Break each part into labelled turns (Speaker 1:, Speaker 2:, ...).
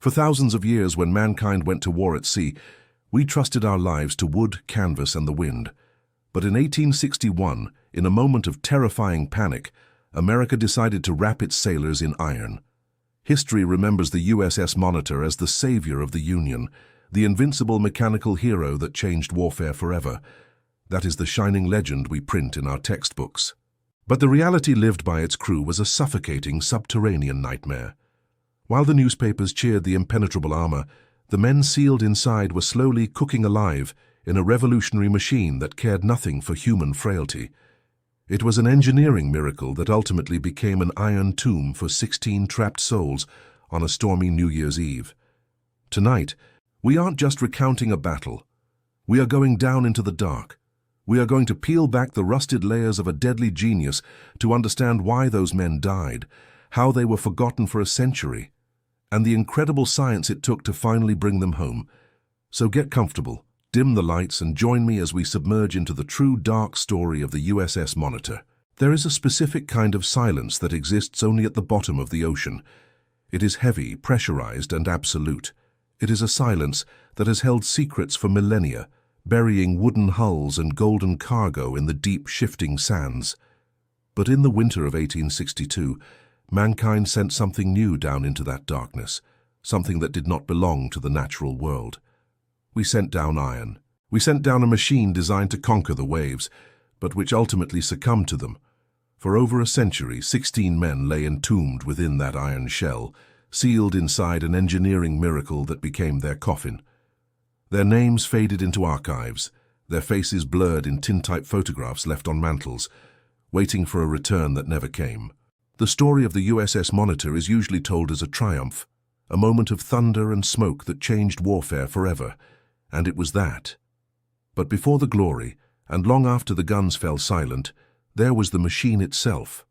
Speaker 1: For thousands of years, when mankind went to war at sea, we trusted our lives to wood, canvas, and the wind. But in 1861, in a moment of terrifying panic, America decided to wrap its sailors in iron. History remembers the USS Monitor as the savior of the Union, the invincible mechanical hero that changed warfare forever. That is the shining legend we print in our textbooks. But the reality lived by its crew was a suffocating subterranean nightmare. While the newspapers cheered the impenetrable armor, the men sealed inside were slowly cooking alive in a revolutionary machine that cared nothing for human frailty. It was an engineering miracle that ultimately became an iron tomb for 16 trapped souls on a stormy New Year's Eve. Tonight, we aren't just recounting a battle. We are going down into the dark. We are going to peel back the rusted layers of a deadly genius to understand why those men died, how they were forgotten for a century, and the incredible science it took to finally bring them home. So get comfortable, dim the lights, and join me as we submerge into the true dark story of the USS Monitor. There is a specific kind of silence that exists only at the bottom of the ocean. It is heavy, pressurized, and absolute. It is a silence that has held secrets for millennia, burying wooden hulls and golden cargo in the deep, shifting sands. But in the winter of 1862, mankind sent something new down into that darkness, something that did not belong to the natural world. We sent down iron. We sent down a machine designed to conquer the waves, but which ultimately succumbed to them. For over a century, 16 men lay entombed within that iron shell, sealed inside an engineering miracle that became their coffin. Their names faded into archives, their faces blurred in tintype photographs left on mantels, waiting for a return that never came. The story of the USS Monitor is usually told as a triumph, a moment of thunder and smoke that changed warfare forever, and it was that. But before the glory, and long after the guns fell silent, there was the machine itself,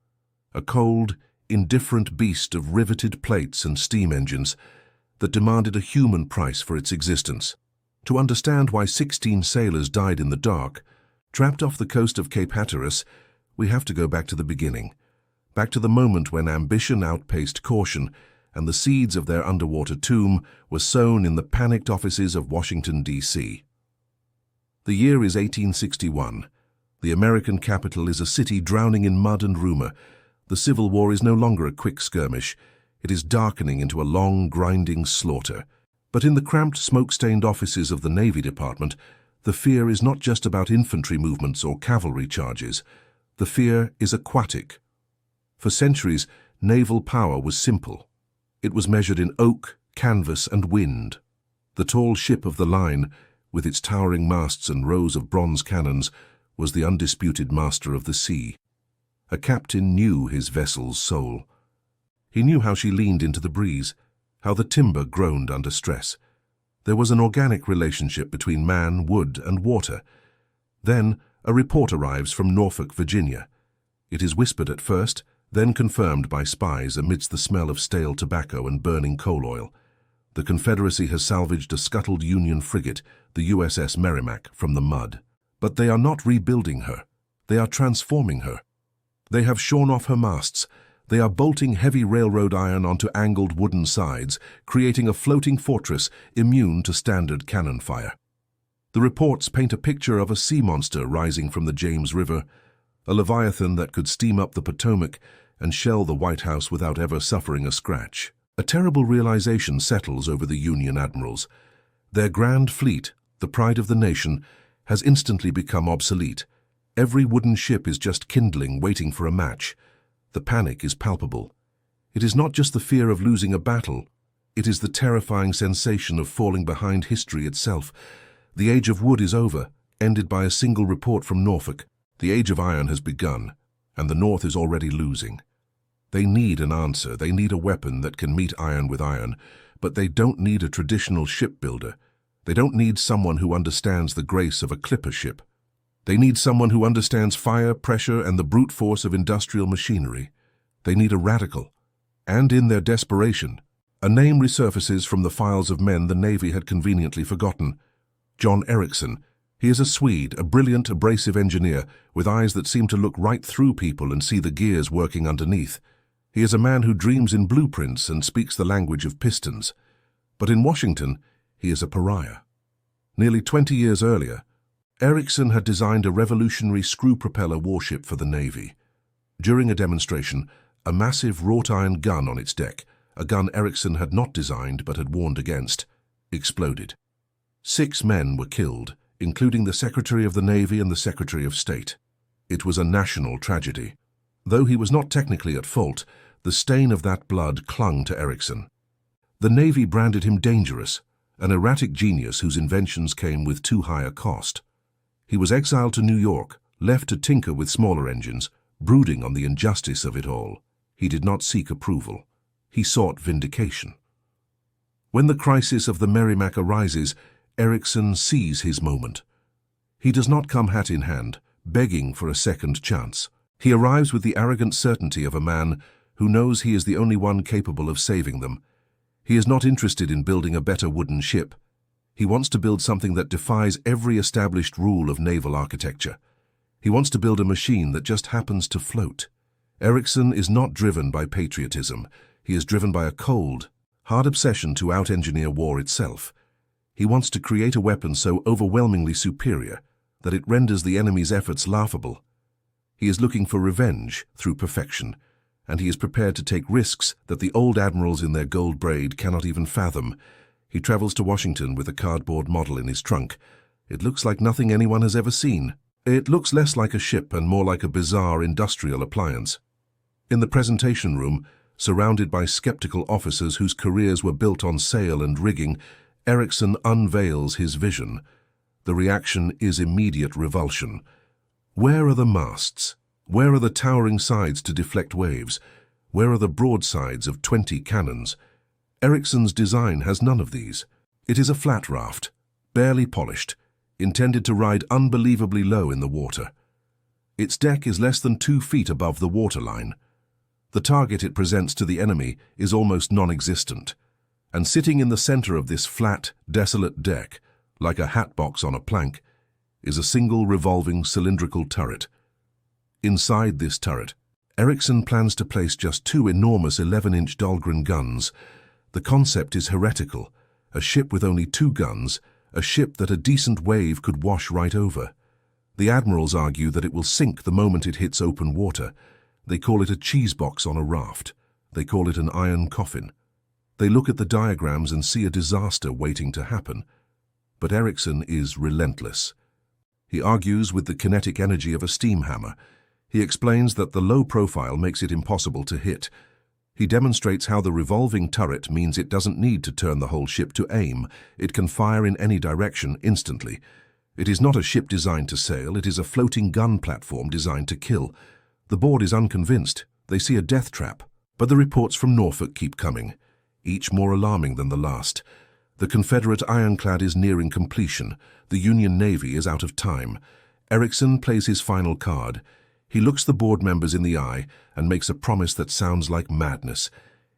Speaker 1: a cold, indifferent beast of riveted plates and steam engines that demanded a human price for its existence. To understand why 16 sailors died in the dark, trapped off the coast of Cape Hatteras, we have to go back to the beginning, back to the moment when ambition outpaced caution and the seeds of their underwater tomb were sown in the panicked offices of Washington, D.C. The year is 1861. The American capital is a city drowning in mud and rumor. The Civil War is no longer a quick skirmish. It is darkening into a long, grinding slaughter. But in the cramped, smoke-stained offices of the Navy Department, the fear is not just about infantry movements or cavalry charges. The fear is aquatic. For centuries, naval power was simple. It was measured in oak, canvas, and wind. The tall ship of the line, with its towering masts and rows of bronze cannons, was the undisputed master of the sea. A captain knew his vessel's soul. He knew how she leaned into the breeze, how the timber groaned under stress. There was an organic relationship between man, wood, and water. Then a report arrives from Norfolk, Virginia. It is whispered at first, then confirmed by spies amidst the smell of stale tobacco and burning coal oil. The Confederacy has salvaged a scuttled Union frigate, the USS Merrimac, from the mud. But they are not rebuilding her. They are transforming her. They have shorn off her masts. They are bolting heavy railroad iron onto angled wooden sides, creating a floating fortress immune to standard cannon fire. The reports paint a picture of a sea monster rising from the James River, a leviathan that could steam up the Potomac and shell the White House without ever suffering a scratch. A terrible realization settles over the Union admirals. Their grand fleet, the pride of the nation, has instantly become obsolete. Every wooden ship is just kindling, waiting for a match. The panic is palpable. It is not just the fear of losing a battle. It is the terrifying sensation of falling behind history itself. The age of wood is over, ended by a single report from Norfolk. The age of iron has begun, and the North is already losing. They need an answer. They need a weapon that can meet iron with iron, but they don't need a traditional shipbuilder. They don't need someone who understands the grace of a clipper ship. They need someone who understands fire, pressure, and the brute force of industrial machinery. They need a radical. And in their desperation, a name resurfaces from the files of men the Navy had conveniently forgotten. John Ericsson. He is a Swede, a brilliant, abrasive engineer with eyes that seem to look right through people and see the gears working underneath. He is a man who dreams in blueprints and speaks the language of pistons. But in Washington, he is a pariah. Nearly 20 years earlier, Erickson had designed a revolutionary screw-propeller warship for the Navy. During a demonstration, a massive wrought-iron gun on its deck, a gun Erickson had not designed but had warned against, exploded. 6 men were killed, including the Secretary of the Navy and the Secretary of State. It was a national tragedy. Though he was not technically at fault, the stain of that blood clung to Erickson. The Navy branded him dangerous, an erratic genius whose inventions came with too high a cost. He was exiled to New York, left to tinker with smaller engines, brooding on the injustice of it all. He did not seek approval. He sought vindication. When the crisis of the Merrimack arises, Erickson sees his moment. He does not come hat in hand, begging for a second chance. He arrives with the arrogant certainty of a man who knows he is the only one capable of saving them. He is not interested in building a better wooden ship. He wants to build something that defies every established rule of naval architecture. He wants to build a machine that just happens to float. Erickson is not driven by patriotism. He is driven by a cold, hard obsession to out-engineer war itself. He wants to create a weapon so overwhelmingly superior that it renders the enemy's efforts laughable. He is looking for revenge through perfection, and he is prepared to take risks that the old admirals in their gold braid cannot even fathom. He travels to Washington with a cardboard model in his trunk. It looks like nothing anyone has ever seen. It looks less like a ship and more like a bizarre industrial appliance. In the presentation room, surrounded by skeptical officers whose careers were built on sail and rigging, Erickson unveils his vision. The reaction is immediate revulsion. Where are the masts? Where are the towering sides to deflect waves? Where are the broadsides of 20 cannons? Erickson's design has none of these. It is a flat raft, barely polished, intended to ride unbelievably low in the water. Its deck is less than 2 feet above the waterline. The target it presents to the enemy is almost non-existent, and sitting in the center of this flat, desolate deck, like a hatbox on a plank, is a single revolving cylindrical turret. Inside this turret, Erickson plans to place just 2 enormous 11-inch Dahlgren guns. The concept is heretical. A ship with only 2 guns, a ship that a decent wave could wash right over. The admirals argue that it will sink the moment it hits open water. They call it a cheese box on a raft. They call it an iron coffin. They look at the diagrams and see a disaster waiting to happen. But Erickson is relentless. He argues with the kinetic energy of a steam hammer. He explains that the low profile makes it impossible to hit. He demonstrates how the revolving turret means it doesn't need to turn the whole ship to aim. It can fire in any direction instantly. It is not a ship designed to sail, it is a floating gun platform designed to kill. The board is unconvinced. They see a death trap. But the reports from Norfolk keep coming, each more alarming than the last. The Confederate ironclad is nearing completion. The Union Navy is out of time. Erickson plays his final card. He looks the board members in the eye and makes a promise that sounds like madness.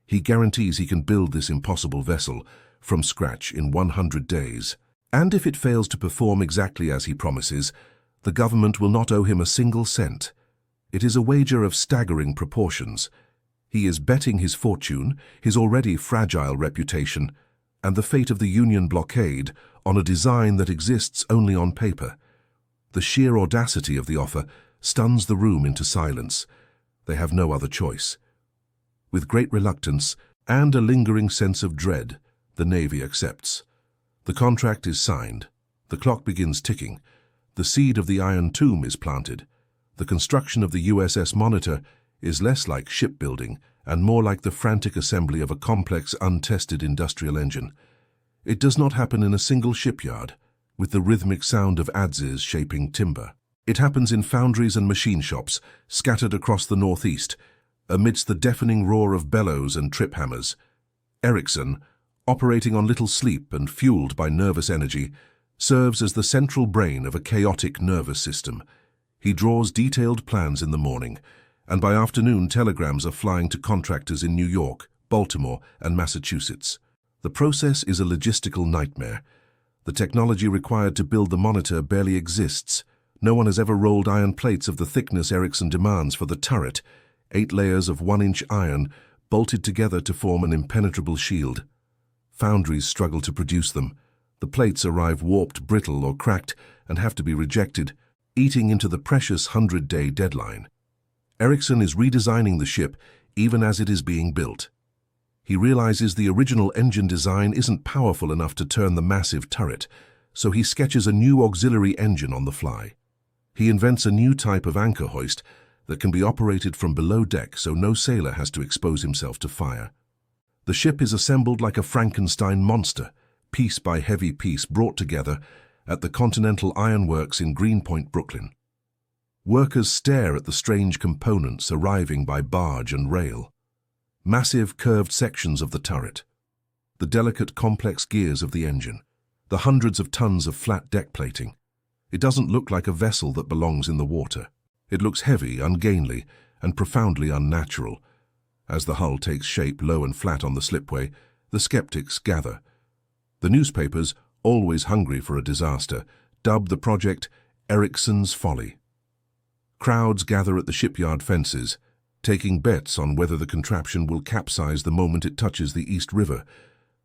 Speaker 1: He guarantees he can build this impossible vessel from scratch in 100 days. And if it fails to perform exactly as he promises, the government will not owe him a single cent. It is a wager of staggering proportions. He is betting his fortune, his already fragile reputation, and the fate of the Union blockade on a design that exists only on paper. The sheer audacity of the offer stuns the room into silence. They have no other choice. With great reluctance and a lingering sense of dread, the Navy accepts. The contract is signed. The clock begins ticking. The seed of the Iron Tomb is planted. The construction of the USS Monitor is less like shipbuilding and more like the frantic assembly of a complex, untested industrial engine. It does not happen in a single shipyard, with the rhythmic sound of adzes shaping timber. It happens in foundries and machine shops, scattered across the Northeast, amidst the deafening roar of bellows and trip hammers. Erickson, operating on little sleep and fueled by nervous energy, serves as the central brain of a chaotic nervous system. He draws detailed plans in the morning, and by afternoon telegrams are flying to contractors in New York, Baltimore, and Massachusetts. The process is a logistical nightmare. The technology required to build the Monitor barely exists. No one has ever rolled iron plates of the thickness Erickson demands for the turret, 8 layers of 1-inch iron bolted together to form an impenetrable shield. foundries struggle to produce them. The plates arrive warped, brittle, or cracked and have to be rejected, eating into the precious 100-day deadline. Ericsson is redesigning the ship even as it is being built. He realizes the original engine design isn't powerful enough to turn the massive turret, so he sketches a new auxiliary engine on the fly. He invents a new type of anchor hoist that can be operated from below deck so no sailor has to expose himself to fire. The ship is assembled like a Frankenstein monster, piece by heavy piece brought together at the Continental Iron Works in Greenpoint, Brooklyn. Workers stare at the strange components arriving by barge and rail. Massive curved sections of the turret, the delicate complex gears of the engine, the hundreds of tons of flat deck plating. It doesn't look like a vessel that belongs in the water. It looks heavy, ungainly, and profoundly unnatural. As the hull takes shape low and flat on the slipway, the skeptics gather. The newspapers, always hungry for a disaster, dub the project Ericsson's Folly. Crowds gather at the shipyard fences, taking bets on whether the contraption will capsize the moment it touches the East River.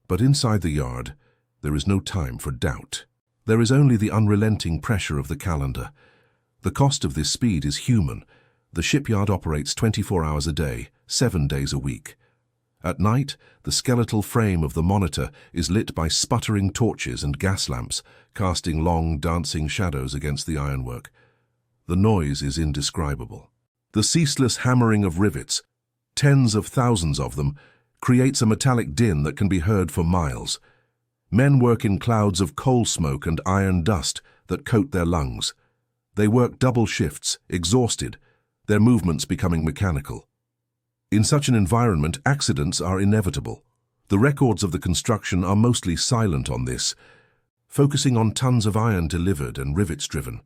Speaker 1: But inside the yard, there is no time for doubt. There is only the unrelenting pressure of the calendar. The cost of this speed is human. The shipyard operates 24 hours a day, 7 days a week. At night, the skeletal frame of the monitor is lit by sputtering torches and gas lamps, casting long, dancing shadows against the ironwork. The noise is indescribable. The ceaseless hammering of rivets, tens of thousands of them, creates a metallic din that can be heard for miles. Men work in clouds of coal smoke and iron dust that coat their lungs. They work double shifts, exhausted, their movements becoming mechanical. In such an environment, accidents are inevitable. The records of the construction are mostly silent on this, focusing on tons of iron delivered and rivets driven.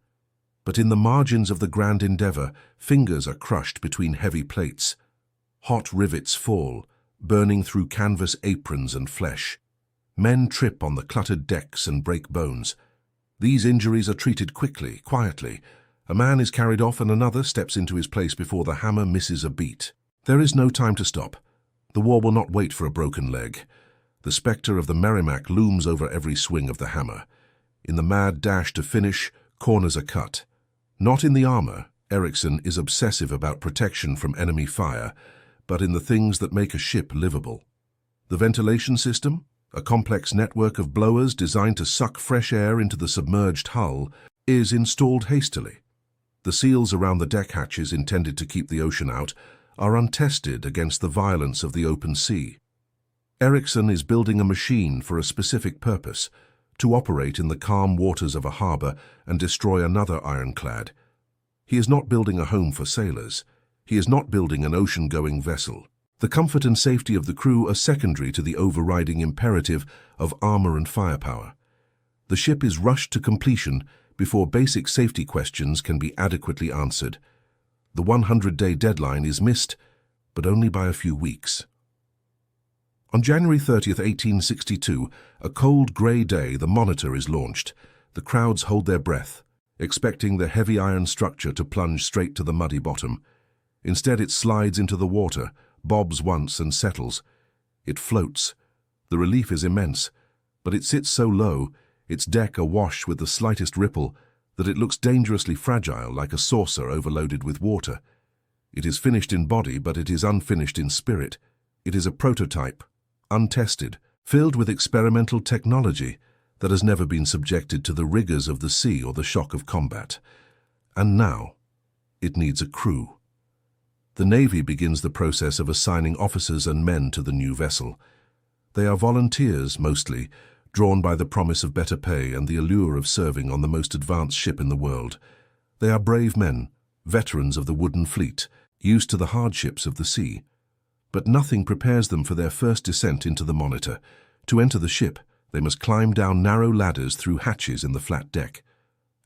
Speaker 1: But in the margins of the grand endeavor, fingers are crushed between heavy plates. Hot rivets fall, burning through canvas aprons and flesh. Men trip on the cluttered decks and break bones. These injuries are treated quickly, quietly. A man is carried off and another steps into his place before the hammer misses a beat. There is no time to stop. The war will not wait for a broken leg. The spectre of the Merrimac looms over every swing of the hammer. In the mad dash to finish, corners are cut. Not in the armor. Ericsson is obsessive about protection from enemy fire, but in the things that make a ship livable. The ventilation system, a complex network of blowers designed to suck fresh air into the submerged hull, is installed hastily. The seals around the deck hatches intended to keep the ocean out are untested against the violence of the open sea. Ericsson is building a machine for a specific purpose, to operate in the calm waters of a harbor and destroy another ironclad. He is not building a home for sailors. He is not building an ocean-going vessel. The comfort and safety of the crew are secondary to the overriding imperative of armor and firepower. The ship is rushed to completion before basic safety questions can be adequately answered. The 100-day deadline is missed, but only by a few weeks. On January 30th, 1862, a cold grey day, the Monitor is launched. The crowds hold their breath, expecting the heavy iron structure to plunge straight to the muddy bottom. Instead, it slides into the water, bobs once and settles. It floats. The relief is immense, but it sits so low, its deck awash with the slightest ripple, that it looks dangerously fragile, like a saucer overloaded with water. It is finished in body, but it is unfinished in spirit. It is a prototype, untested, filled with experimental technology that has never been subjected to the rigors of the sea or the shock of combat. And now, it needs a crew. The Navy begins the process of assigning officers and men to the new vessel. They are volunteers, mostly, drawn by the promise of better pay and the allure of serving on the most advanced ship in the world. They are brave men, veterans of the wooden fleet, used to the hardships of the sea. But nothing prepares them for their first descent into the Monitor. To enter the ship, they must climb down narrow ladders through hatches in the flat deck.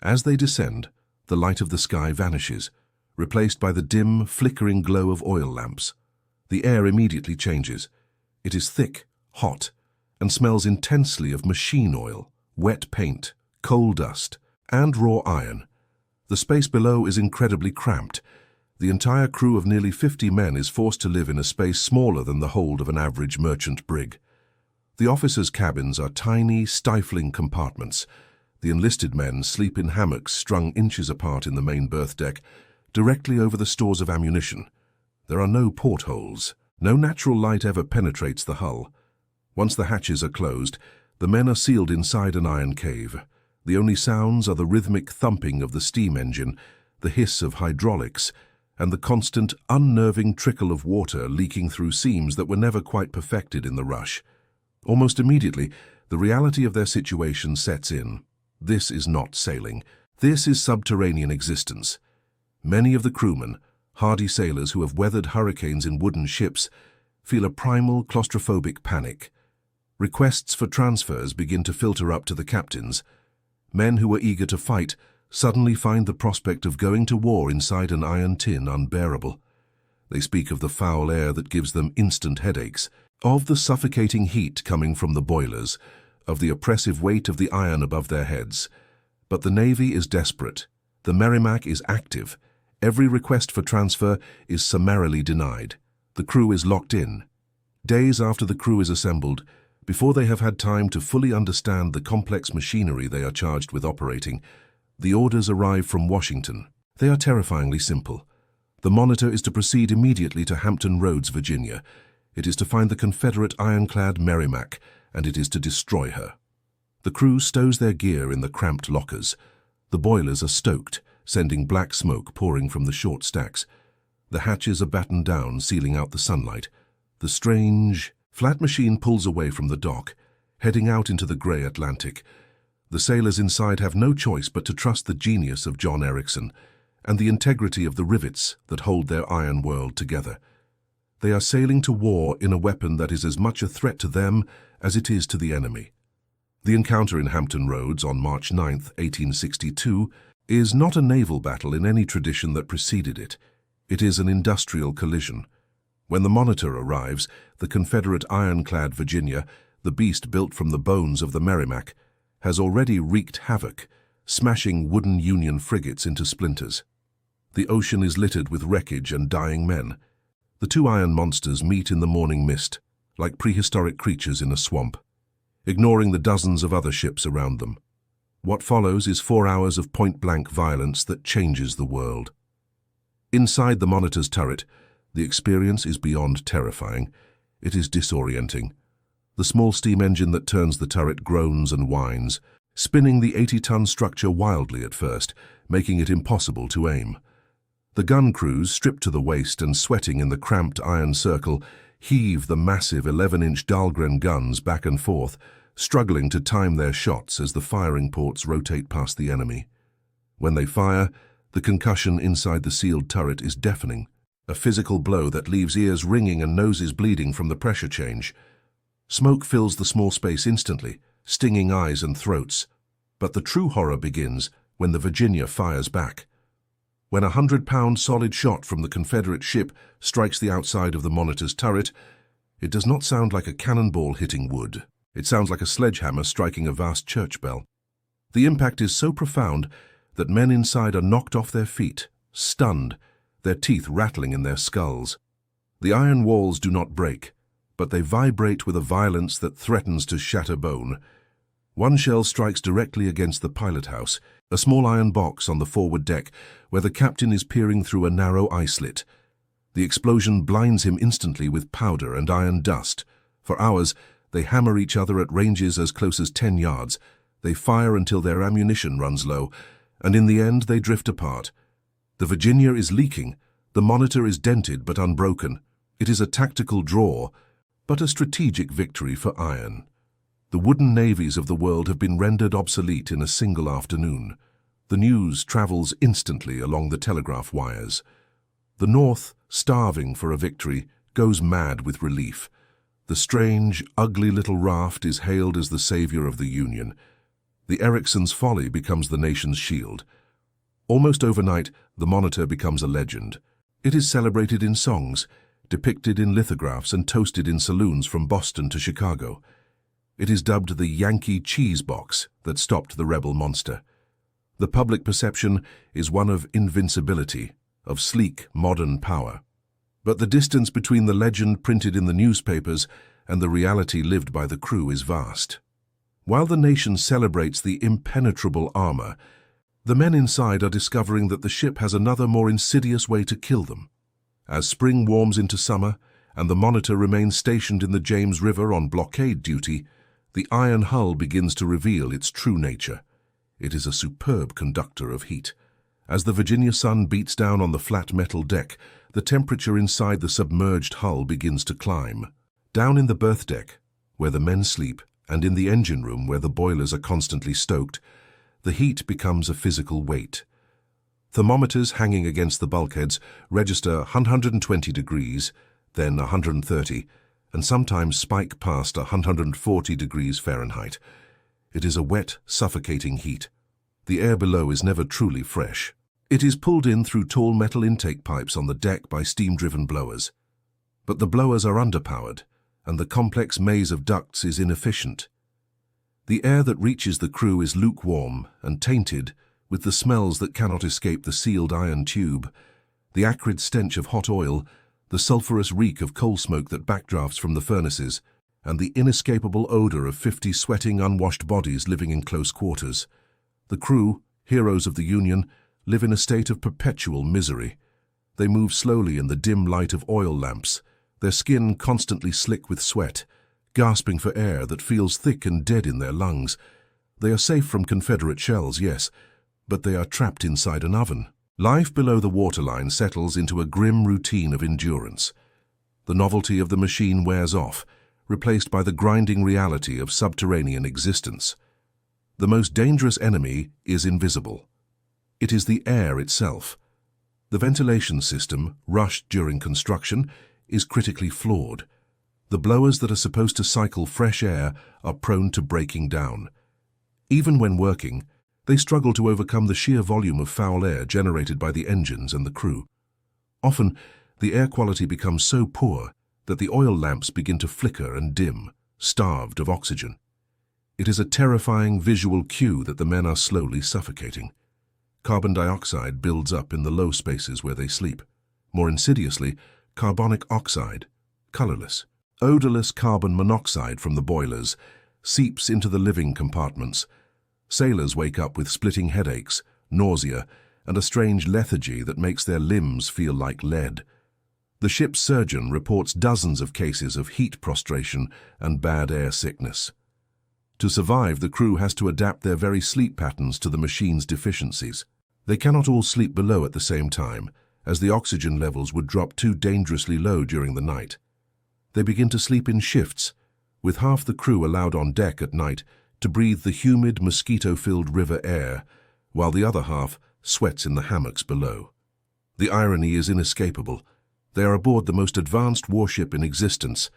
Speaker 1: As they descend, the light of the sky vanishes, replaced by the dim, flickering glow of oil lamps. The air immediately changes. It is thick, hot, and smells intensely of machine oil, wet paint, coal dust, and raw iron. The space below is incredibly cramped. The entire crew of nearly 50 men is forced to live in a space smaller than the hold of an average merchant brig. The officers' cabins are tiny, stifling compartments. The enlisted men sleep in hammocks strung inches apart in the main berth deck, directly over the stores of ammunition. There are no portholes. No natural light ever penetrates the hull. Once the hatches are closed, the men are sealed inside an iron cave. The only sounds are the rhythmic thumping of the steam engine, the hiss of hydraulics, and the constant, unnerving trickle of water leaking through seams that were never quite perfected in the rush. Almost immediately, the reality of their situation sets in. This is not sailing. This is subterranean existence. Many of the crewmen, hardy sailors who have weathered hurricanes in wooden ships, feel a primal claustrophobic panic. Requests for transfers begin to filter up to the captains. Men who are eager to fight suddenly find the prospect of going to war inside an iron tin unbearable. They speak of the foul air that gives them instant headaches, of the suffocating heat coming from the boilers, of the oppressive weight of the iron above their heads. But the Navy is desperate. The Merrimac is active. Every request for transfer is summarily denied. The crew is locked in. Days after the crew is assembled, before they have had time to fully understand the complex machinery they are charged with operating, the orders arrive from Washington. They are terrifyingly simple. The Monitor is to proceed immediately to Hampton Roads, Virginia. It is to find the Confederate ironclad Merrimac, and it is to destroy her. The crew stows their gear in the cramped lockers. The boilers are stoked, sending black smoke pouring from the short stacks. The hatches are battened down, sealing out the sunlight. The strange, flat machine pulls away from the dock, heading out into the grey Atlantic. The sailors inside have no choice but to trust the genius of John Ericsson and the integrity of the rivets that hold their iron world together. They are sailing to war in a weapon that is as much a threat to them as it is to the enemy. The encounter in Hampton Roads on March 9, 1862, is not a naval battle in any tradition that preceded it. It is an industrial collision. When the Monitor arrives, the Confederate ironclad Virginia, the beast built from the bones of the Merrimac, has already wreaked havoc, smashing wooden Union frigates into splinters. The ocean is littered with wreckage and dying men. The two iron monsters meet in the morning mist, like prehistoric creatures in a swamp, ignoring the dozens of other ships around them. What follows is 4 hours of point-blank violence that changes the world. Inside the Monitor's turret, the experience is beyond terrifying. It is disorienting. The small steam engine that turns the turret groans and whines, spinning the 80-ton structure wildly at first, making it impossible to aim. The gun crews, stripped to the waist and sweating in the cramped iron circle, heave the massive 11-inch Dahlgren guns back and forth, struggling to time their shots as the firing ports rotate past the enemy. When they fire, the concussion inside the sealed turret is deafening, a physical blow that leaves ears ringing and noses bleeding from the pressure change. Smoke fills the small space instantly, stinging eyes and throats. But the true horror begins when the Virginia fires back. When a 100-pound solid shot from the Confederate ship strikes the outside of the Monitor's turret, it does not sound like a cannonball hitting wood. It sounds like a sledgehammer striking a vast church bell. The impact is so profound that men inside are knocked off their feet, stunned, their teeth rattling in their skulls. The iron walls do not break, but they vibrate with a violence that threatens to shatter bone. One shell strikes directly against the pilot house, a small iron box on the forward deck where the captain is peering through a narrow eye slit. The explosion blinds him instantly with powder and iron dust. For hours, they hammer each other at ranges as close as 10 yards. They fire until their ammunition runs low, and in the end they drift apart. The Virginia is leaking. The Monitor is dented but unbroken. It is a tactical draw, but a strategic victory for iron. The wooden navies of the world have been rendered obsolete in a single afternoon. The news travels instantly along the telegraph wires. The North, starving for a victory, goes mad with relief. The strange, ugly little raft is hailed as the savior of the Union. The Ericsson's folly becomes the nation's shield. Almost overnight, the Monitor becomes a legend. It is celebrated in songs, depicted in lithographs and toasted in saloons from Boston to Chicago. It is dubbed the Yankee cheese box that stopped the rebel monster. The public perception is one of invincibility, of sleek, modern power. But the distance between the legend printed in the newspapers and the reality lived by the crew is vast. While the nation celebrates the impenetrable armor, the men inside are discovering that the ship has another, more insidious way to kill them. As spring warms into summer, and the Monitor remains stationed in the James River on blockade duty, the iron hull begins to reveal its true nature. It is a superb conductor of heat. As the Virginia sun beats down on the flat metal deck, the temperature inside the submerged hull begins to climb. Down in the berth deck, where the men sleep, and in the engine room where the boilers are constantly stoked, the heat becomes a physical weight. Thermometers hanging against the bulkheads register 120 degrees, then 130, and sometimes spike past 140 degrees Fahrenheit. It is a wet, suffocating heat. The air below is never truly fresh. It is pulled in through tall metal intake pipes on the deck by steam-driven blowers. But the blowers are underpowered, and the complex maze of ducts is inefficient. The air that reaches the crew is lukewarm and tainted with the smells that cannot escape the sealed iron tube, the acrid stench of hot oil, the sulphurous reek of coal smoke that backdrafts from the furnaces, and the inescapable odor of 50 sweating, unwashed bodies living in close quarters. The crew, heroes of the Union, live in a state of perpetual misery. They move slowly in the dim light of oil lamps, their skin constantly slick with sweat, gasping for air that feels thick and dead in their lungs. They are safe from Confederate shells, yes, but they are trapped inside an oven. Life below the waterline settles into a grim routine of endurance. The novelty of the machine wears off, replaced by the grinding reality of subterranean existence. The most dangerous enemy is invisible. It is the air itself. The ventilation system, rushed during construction, is critically flawed. The blowers that are supposed to cycle fresh air are prone to breaking down. Even when working, they struggle to overcome the sheer volume of foul air generated by the engines and the crew. Often, the air quality becomes so poor that the oil lamps begin to flicker and dim, starved of oxygen. It is a terrifying visual cue that the men are slowly suffocating. Carbon dioxide builds up in the low spaces where they sleep. More insidiously, carbonic oxide, colorless, odorless carbon monoxide from the boilers, seeps into the living compartments. Sailors wake up with splitting headaches, nausea, and a strange lethargy that makes their limbs feel like lead. The ship's surgeon reports dozens of cases of heat prostration and bad air sickness. To survive, the crew has to adapt their very sleep patterns to the machine's deficiencies. They cannot all sleep below at the same time, as the oxygen levels would drop too dangerously low during the night. They begin to sleep in shifts, with half the crew allowed on deck at night to breathe the humid, mosquito-filled river air, while the other half sweats in the hammocks below. The irony is inescapable. They are aboard the most advanced warship in existence,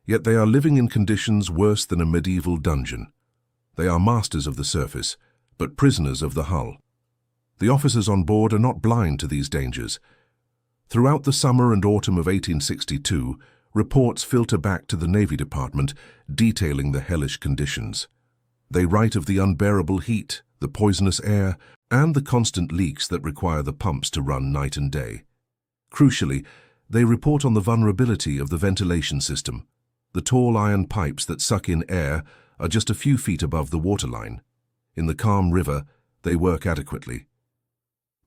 Speaker 1: yet they are living in conditions worse than a medieval dungeon. They are masters of the surface, but prisoners of the hull. The officers on board are not blind to these dangers. Throughout the summer and autumn of 1862, reports filter back to the Navy Department detailing the hellish conditions. They write of the unbearable heat, the poisonous air, and the constant leaks that require the pumps to run night and day. Crucially, they report on the vulnerability of the ventilation system. The tall iron pipes that suck in air are just a few feet above the waterline. In the calm river, they work adequately.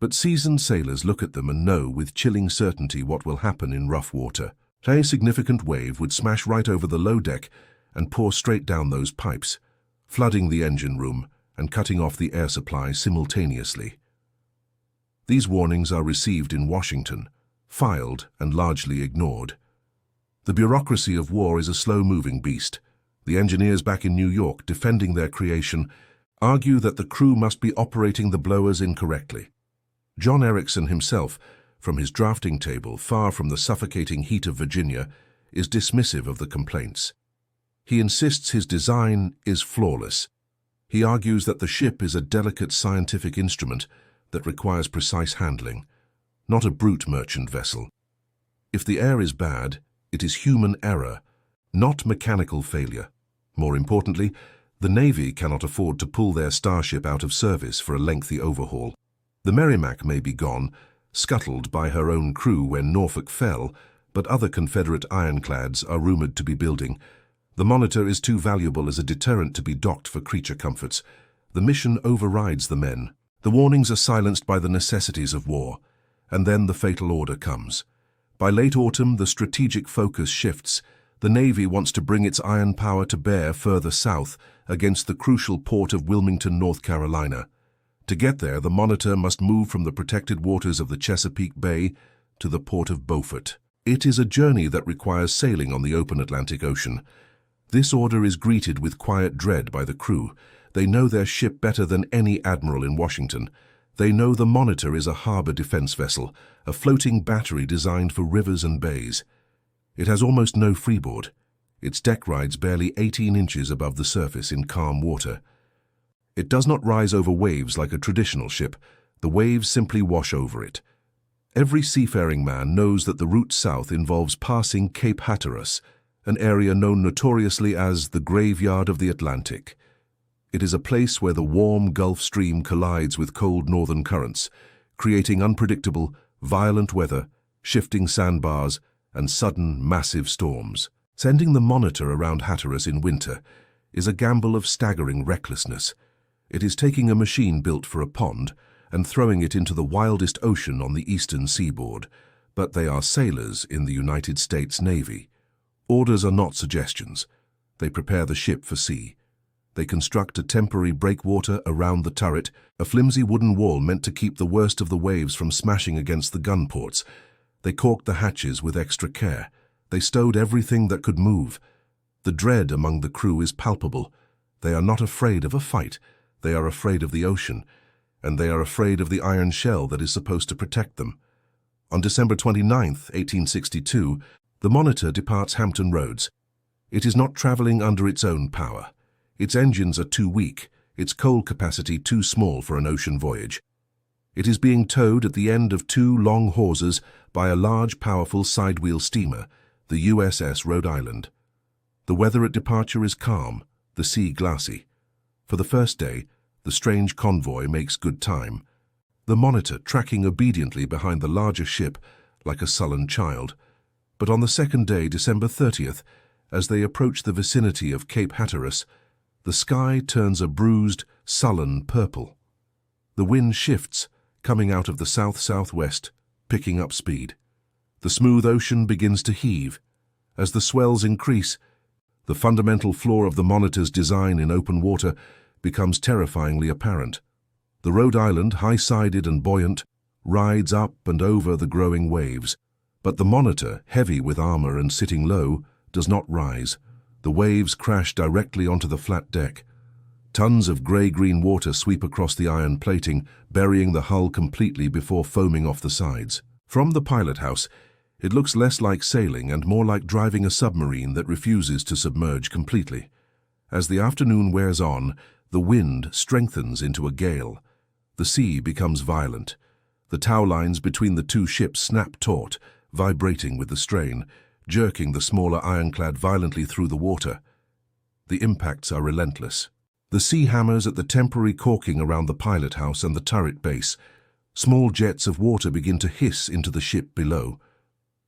Speaker 1: But seasoned sailors look at them and know with chilling certainty what will happen in rough water. A significant wave would smash right over the low deck and pour straight down those pipes, flooding the engine room and cutting off the air supply simultaneously. These warnings are received in Washington, filed and largely ignored. The bureaucracy of war is a slow-moving beast. The engineers back in New York, defending their creation, argue that the crew must be operating the blowers incorrectly. John Erickson himself, from his drafting table far from the suffocating heat of Virginia, is dismissive of the complaints. He insists his design is flawless. He argues that the ship is a delicate scientific instrument that requires precise handling, not a brute merchant vessel. If the air is bad, it is human error, not mechanical failure. More importantly, the Navy cannot afford to pull their starship out of service for a lengthy overhaul. The Merrimac may be gone, scuttled by her own crew when Norfolk fell, but other Confederate ironclads are rumored to be building, The Monitor is too valuable as a deterrent to be docked for creature comforts. The mission overrides the men. The warnings are silenced by the necessities of war. And then the fatal order comes. By late autumn, the strategic focus shifts. The Navy wants to bring its iron power to bear further south against the crucial port of Wilmington, North Carolina. To get there, the Monitor must move from the protected waters of the Chesapeake Bay to the port of Beaufort. It is a journey that requires sailing on the open Atlantic Ocean. This order is greeted with quiet dread by the crew. They know their ship better than any admiral in Washington. They know the Monitor is a harbor defense vessel, a floating battery designed for rivers and bays. It has almost no freeboard. Its deck rides barely 18 inches above the surface in calm water. It does not rise over waves like a traditional ship. The waves simply wash over it. Every seafaring man knows that the route south involves passing Cape Hatteras, an area known notoriously as the graveyard of the Atlantic. It is a place where the warm Gulf Stream collides with cold northern currents, creating unpredictable, violent weather, shifting sandbars, and sudden, massive storms. Sending the Monitor around Hatteras in winter is a gamble of staggering recklessness. It is taking a machine built for a pond and throwing it into the wildest ocean on the eastern seaboard. But they are sailors in the United States Navy. Orders are not suggestions. They prepare the ship for sea. They construct a temporary breakwater around the turret, a flimsy wooden wall meant to keep the worst of the waves from smashing against the gun ports. They caulked the hatches with extra care. They stowed everything that could move. The dread among the crew is palpable. They are not afraid of a fight. They are afraid of the ocean, and they are afraid of the iron shell that is supposed to protect them. On December 29, 1862, the Monitor departs Hampton Roads. It is not traveling under its own power. Its engines are too weak, its coal capacity too small for an ocean voyage. It is being towed at the end of two long hawsers by a large, powerful sidewheel steamer, the USS Rhode Island. The weather at departure is calm, the sea glassy. For the first day, the strange convoy makes good time. The Monitor tracking obediently behind the larger ship like a sullen child. But on the second day, December 30th, as they approach the vicinity of Cape Hatteras, the sky turns a bruised, sullen purple. The wind shifts, coming out of the south-southwest, picking up speed. The smooth ocean begins to heave. As the swells increase, the fundamental flaw of the Monitor's design in open water becomes terrifyingly apparent. The Rhode Island, high-sided and buoyant, rides up and over the growing waves. But the Monitor, heavy with armor and sitting low, does not rise. The waves crash directly onto the flat deck. Tons of grey-green water sweep across the iron plating, burying the hull completely before foaming off the sides. From the pilot house, it looks less like sailing and more like driving a submarine that refuses to submerge completely. As the afternoon wears on, the wind strengthens into a gale. The sea becomes violent. The tow lines between the two ships snap taut, vibrating with the strain, jerking the smaller ironclad violently through the water. The impacts are relentless. The sea hammers at the temporary caulking around the pilot house and the turret base. Small jets of water begin to hiss into the ship below.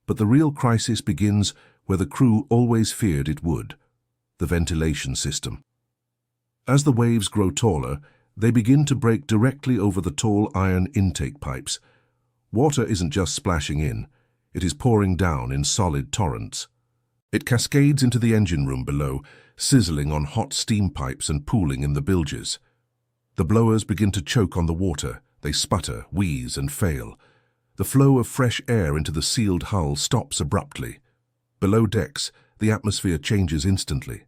Speaker 1: But the real crisis begins where the crew always feared it would: the ventilation system. As the waves grow taller, they begin to break directly over the tall iron intake pipes. Water isn't just splashing in, it is pouring down in solid torrents. It cascades into the engine room below, sizzling on hot steam pipes and pooling in the bilges. The blowers begin to choke on the water. They sputter, wheeze, and fail. The flow of fresh air into the sealed hull stops abruptly. Below decks, the atmosphere changes instantly.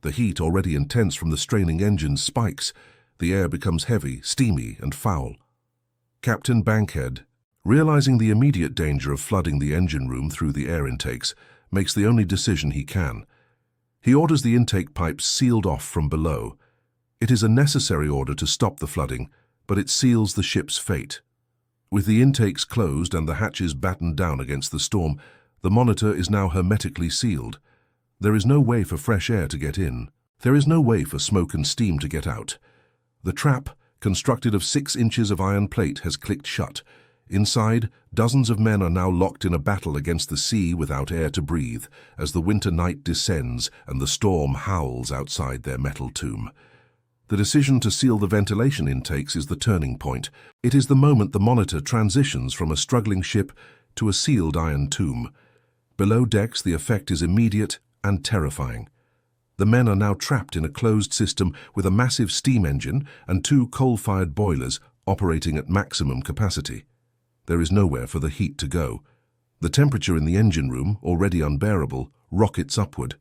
Speaker 1: The heat, already intense from the straining engines, spikes. The air becomes heavy, steamy, and foul. Captain Bankhead, realizing the immediate danger of flooding the engine room through the air intakes, makes the only decision he can. He orders the intake pipes sealed off from below. It is a necessary order to stop the flooding, but it seals the ship's fate. With the intakes closed and the hatches battened down against the storm, the Monitor is now hermetically sealed. There is no way for fresh air to get in. There is no way for smoke and steam to get out. The trap, constructed of 6 inches of iron plate, has clicked shut. Inside, dozens of men are now locked in a battle against the sea without air to breathe, as the winter night descends and the storm howls outside their metal tomb. The decision to seal the ventilation intakes is the turning point. It is the moment the Monitor transitions from a struggling ship to a sealed iron tomb. Below decks, the effect is immediate and terrifying. The men are now trapped in a closed system with a massive steam engine and 2 coal-fired boilers operating at maximum capacity. There is nowhere for the heat to go. The temperature in the engine room, already unbearable, rockets upward.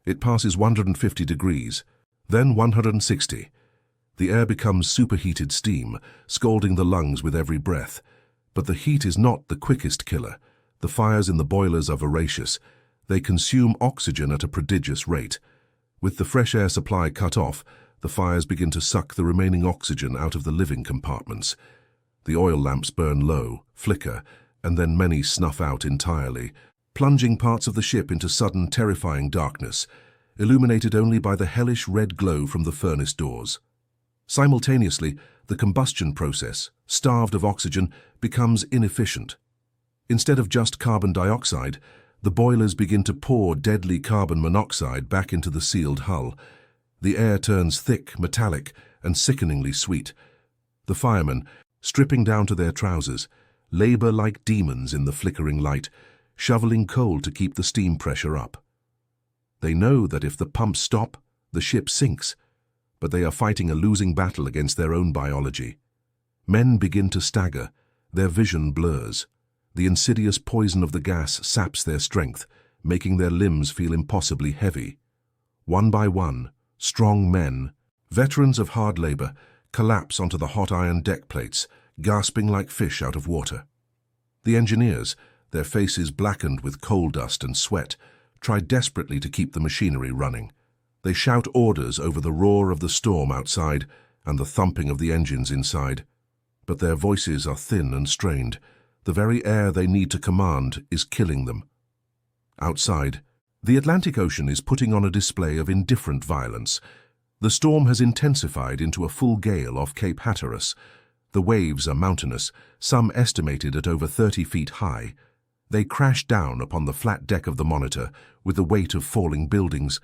Speaker 1: It passes 150 degrees, then 160. The air becomes superheated steam, scalding the lungs with every breath. But the heat is not the quickest killer. The fires in the boilers are voracious. They consume oxygen at a prodigious rate. With the fresh air supply cut off, the fires begin to suck the remaining oxygen out of the living compartments. The oil lamps burn low, flicker, and then many snuff out entirely, plunging parts of the ship into sudden, terrifying darkness, illuminated only by the hellish red glow from the furnace doors. Simultaneously, the combustion process, starved of oxygen, becomes inefficient. Instead of just carbon dioxide, the boilers begin to pour deadly carbon monoxide back into the sealed hull. The air turns thick, metallic, and sickeningly sweet. The firemen, stripping down to their trousers, labor like demons in the flickering light, shoveling coal to keep the steam pressure up. They know that if the pumps stop, the ship sinks, but they are fighting a losing battle against their own biology. Men begin to stagger, their vision blurs. The insidious poison of the gas saps their strength, making their limbs feel impossibly heavy. One by one, strong men, veterans of hard labor, collapse onto the hot iron deck plates, gasping like fish out of water. The engineers, their faces blackened with coal dust and sweat, try desperately to keep the machinery running. They shout orders over the roar of the storm outside and the thumping of the engines inside. But their voices are thin and strained. The very air they need to command is killing them. Outside, the Atlantic Ocean is putting on a display of indifferent violence. The storm has intensified into a full gale off Cape Hatteras. The waves are mountainous, some estimated at over 30 feet high. They crash down upon the flat deck of the Monitor with the weight of falling buildings.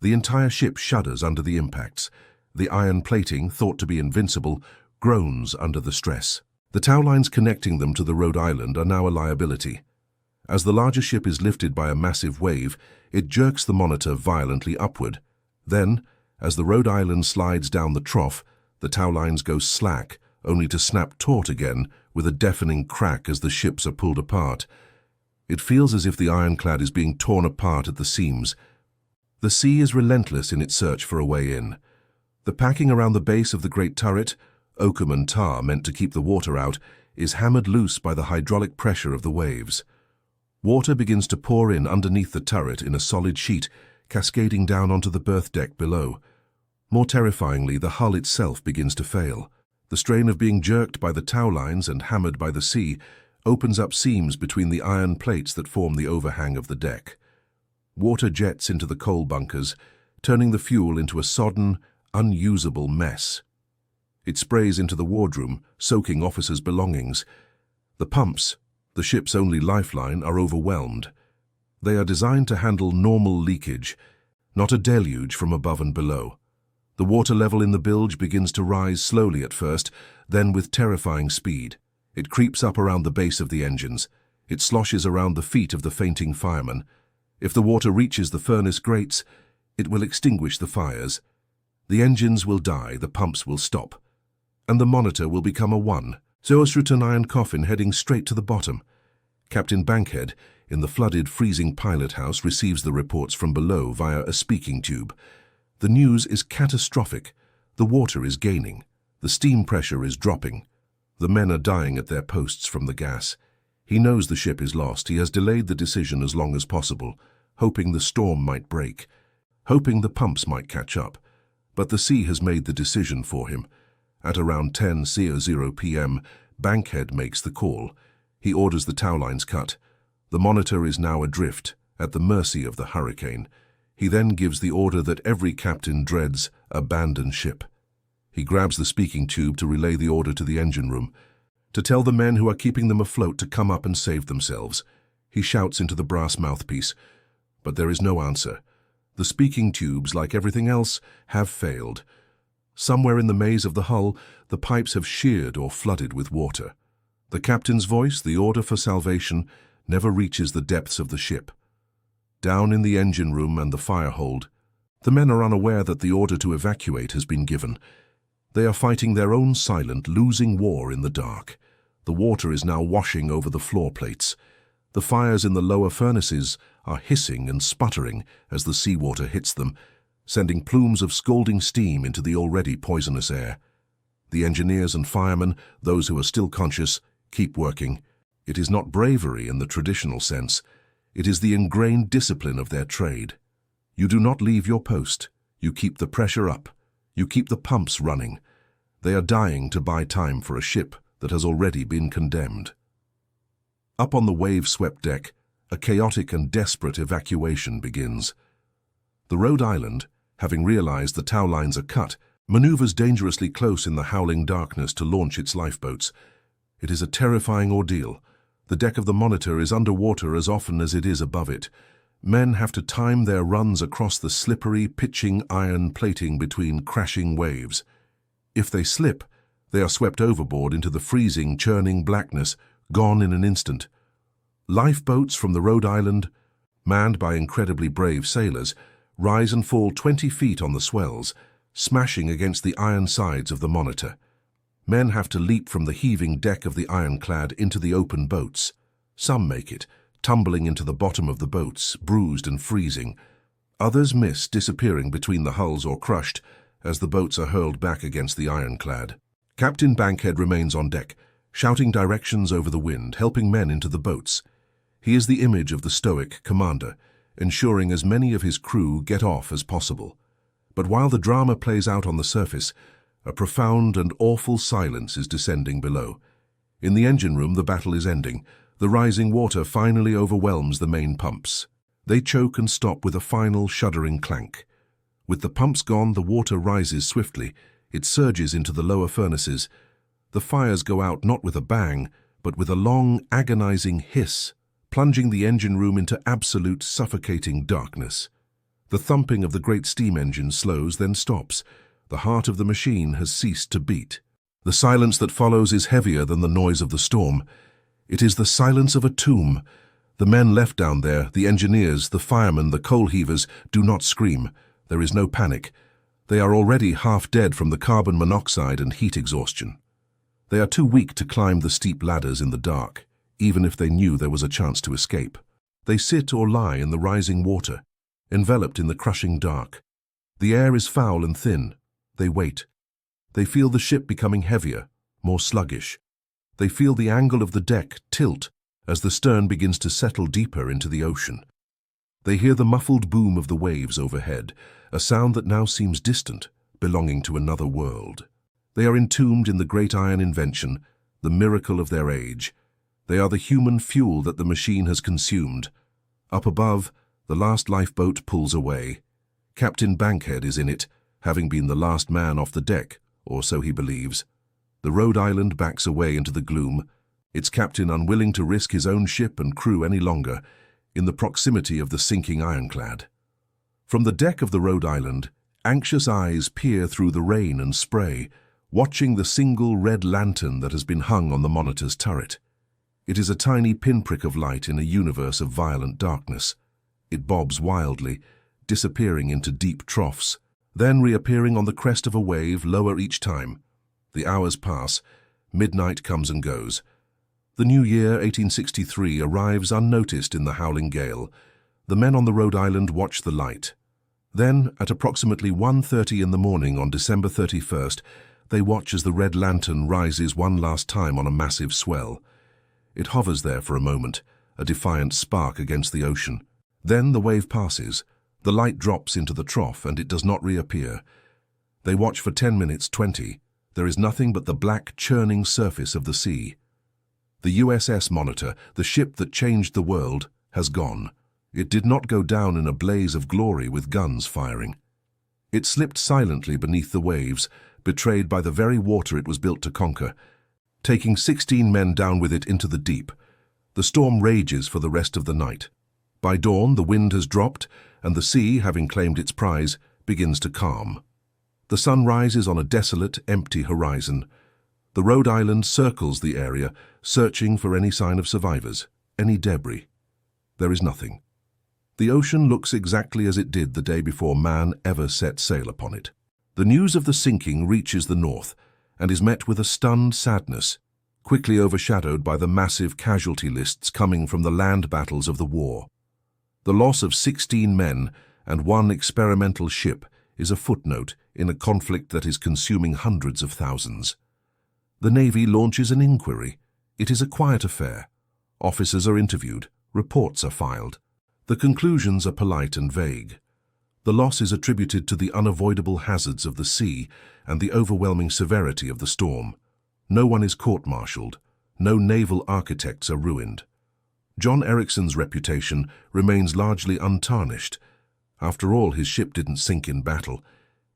Speaker 1: The entire ship shudders under the impacts. The iron plating, thought to be invincible, groans under the stress. The tow lines connecting them to the Rhode Island are now a liability. As the larger ship is lifted by a massive wave, it jerks the Monitor violently upward. Then, as the Rhode Island slides down the trough, the tow lines go slack, only to snap taut again with a deafening crack as the ships are pulled apart. It feels as if the ironclad is being torn apart at the seams. The sea is relentless in its search for a way in. The packing around the base of the great turret, oakum and tar meant to keep the water out, is hammered loose by the hydraulic pressure of the waves. Water begins to pour in underneath the turret in a solid sheet, cascading down onto the berth deck below. More terrifyingly, the hull itself begins to fail. The strain of being jerked by the tow lines and hammered by the sea opens up seams between the iron plates that form the overhang of the deck. Water jets into the coal bunkers, turning the fuel into a sodden, unusable mess. It sprays into the wardroom, soaking officers' belongings. The pumps, the ship's only lifeline, are overwhelmed. They are designed to handle normal leakage, not a deluge from above and below. The water level in the bilge begins to rise slowly at first, then with terrifying speed. It creeps up around the base of the engines. It sloshes around the feet of the fainting firemen. If the water reaches the furnace grates, it will extinguish the fires. The engines will die, the pumps will stop, and the Monitor will become a one. Zoasrutan iron coffin heading straight to the bottom. Captain Bankhead, in the flooded, freezing pilot house, receives the reports from below via a speaking tube. The news is catastrophic. The water is gaining. The steam pressure is dropping. The men are dying at their posts from the gas. He knows the ship is lost. He has delayed the decision as long as possible, hoping the storm might break, hoping the pumps might catch up. But the sea has made the decision for him. At around 10:00 p.m., Bankhead makes the call. He orders the tow lines cut. The Monitor is now adrift, at the mercy of the hurricane. He then gives the order that every captain dreads: abandon ship. He grabs the speaking tube to relay the order to the engine room. to tell the men who are keeping them afloat to come up and save themselves. He shouts into the brass mouthpiece, but there is no answer. The speaking tubes, like everything else, have failed. Somewhere in the maze of the hull, the pipes have sheared or flooded with water. The captain's voice, the order for salvation, never reaches the depths of the ship. Down in the engine room and the fire hold, the men are unaware that the order to evacuate has been given. They are fighting their own silent, losing war in the dark. The water is now washing over the floor plates. The fires in the lower furnaces are hissing and sputtering as the seawater hits them, sending plumes of scalding steam into the already poisonous air. The engineers and firemen, those who are still conscious, keep working. It is not bravery in the traditional sense. It is the ingrained discipline of their trade. You do not leave your post. You keep the pressure up. You keep the pumps running. They are dying to buy time for a ship that has already been condemned. Up on the wave-swept deck, a chaotic and desperate evacuation begins. The Rhode Island, having realized the tow lines are cut, maneuvers dangerously close in the howling darkness to launch its lifeboats. It is a terrifying ordeal. The deck of the Monitor is underwater as often as it is above it. Men have to time their runs across the slippery, pitching iron plating between crashing waves. If they slip, they are swept overboard into the freezing, churning blackness, gone in an instant. Lifeboats from the Rhode Island, manned by incredibly brave sailors, rise and fall 20 feet on the swells, smashing against the iron sides of the Monitor. Men have to leap from the heaving deck of the ironclad into the open boats. Some make it, tumbling into the bottom of the boats, bruised and freezing. Others miss, disappearing between the hulls or crushed as the boats are hurled back against the ironclad. Captain Bankhead remains on deck, shouting directions over the wind, helping men into the boats. He is the image of the stoic commander, ensuring as many of his crew get off as possible. But while the drama plays out on the surface, a profound and awful silence is descending below. In the engine room, the battle is ending. The rising water finally overwhelms the main pumps. They choke and stop with a final shuddering clank. With the pumps gone, the water rises swiftly. It surges into the lower furnaces. The fires go out not with a bang, but with a long, agonizing hiss, plunging the engine room into absolute suffocating darkness. The thumping of the great steam engine slows, then stops. The heart of the machine has ceased to beat. The silence that follows is heavier than the noise of the storm. It is the silence of a tomb. The men left down there, the engineers, the firemen, the coal heavers, do not scream. There is no panic. They are already half dead from the carbon monoxide and heat exhaustion. They are too weak to climb the steep ladders in the dark, even if they knew there was a chance to escape. They sit or lie in the rising water, enveloped in the crushing dark. The air is foul and thin. They wait. They feel the ship becoming heavier, more sluggish. They feel the angle of the deck tilt as the stern begins to settle deeper into the ocean. They hear the muffled boom of the waves overhead, a sound that now seems distant, belonging to another world. They are entombed in the great iron invention, the miracle of their age. They are the human fuel that the machine has consumed. Up above, the last lifeboat pulls away. Captain Bankhead is in it, having been the last man off the deck, or so he believes. The Rhode Island backs away into the gloom, its captain unwilling to risk his own ship and crew any longer, in the proximity of the sinking ironclad. From the deck of the Rhode Island, anxious eyes peer through the rain and spray, watching the single red lantern that has been hung on the Monitor's turret. It is a tiny pinprick of light in a universe of violent darkness. It bobs wildly, disappearing into deep troughs, then reappearing on the crest of a wave lower each time. The hours pass. Midnight comes and goes. The new year, 1863, arrives unnoticed in the howling gale. The men on the Rhode Island watch the light. Then, at approximately 1:30 in the morning on December 31st, they watch as the red lantern rises one last time on a massive swell. It hovers there for a moment, a defiant spark against the ocean. Then the wave passes. The light drops into the trough and it does not reappear. They watch for 10 minutes, 20. There is nothing but the black, churning surface of the sea. The USS Monitor, the ship that changed the world, has gone. It did not go down in a blaze of glory with guns firing. It slipped silently beneath the waves, betrayed by the very water it was built to conquer. taking 16 men down with it into the deep. The storm rages for the rest of the night. By dawn, the wind has dropped, and the sea, having claimed its prize, begins to calm. The sun rises on a desolate, empty horizon. The Rhode Island circles the area, searching for any sign of survivors, any debris. There is nothing. The ocean looks exactly as it did the day before man ever set sail upon it. The news of the sinking reaches the north and is met with a stunned sadness, quickly overshadowed by the massive casualty lists coming from the land battles of the war. The loss of 16 men and one experimental ship is a footnote in a conflict that is consuming hundreds of thousands. The Navy launches an inquiry. It is a quiet affair. Officers are interviewed, reports are filed. The conclusions are polite and vague. The loss is attributed to the unavoidable hazards of the sea and the overwhelming severity of the storm. No one is court-martialed. No naval architects are ruined. John Ericsson's reputation remains largely untarnished. After all, his ship didn't sink in battle.